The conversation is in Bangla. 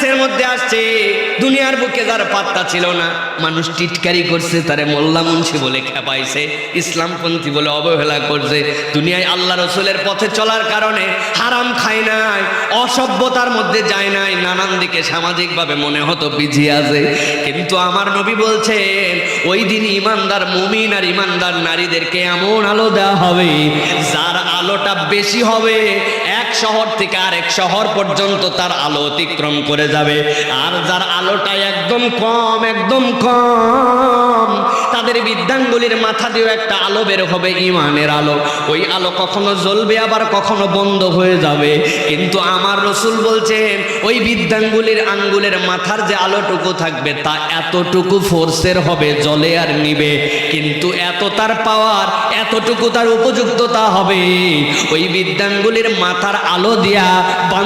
হাদিসের মধ্যে আসছে, দুনিয়ার বুকে যার পাত্তা ছিল না, মানুষ টিটকারি করছে, তারে মোল্লা মুন্সি বলে খেপাইছে, ইসলামপন্থী বলে অবহেলা করছে। দুনিয়ায় আল্লাহ রসুলের পথে চলার কারণে হারাম খায় নাই, অসভ্যতার মধ্যে যায় নাই, নানান দিকে সামাজিকভাবে মনে হতো পিছিয়ে আছে। কিন্তু আমার নবী বলছেন, ওই দিন ইমানদার মুমিন আর ইমানদার নারীদেরকে এমন আলো দেওয়া হবে, যার আলোটা বেশি হবে, এক শহর থেকে আরেক শহর পর্যন্ত তার আলো অতিক্রম করে যাবে। আর যার আলোটা একদম কম, একদম কম, তাদের বৃদ্ধাঙ্গুলির মাথা দিয়েও একটা আলো বের হবে, ইমানের আলো। ওই আলো কখনো জ্বলবে, আবার কখনো বন্ধ হয়ে যাবে। কিন্তু আমার রসুল বলছেন, ওই বৃদ্ধাঙ্গুলির আঙ্গুলের মাথার যে আলোটুকু থাকবে, তা এতটুকু ফোর্সের হবে, জ্বলে আর নিবে। কিন্তু এত তার পাওয়ার, এতটুকু তার উপযুক্ততা হবে, ওই বৃদ্ধাঙ্গুলির মাথার আলো দিয়া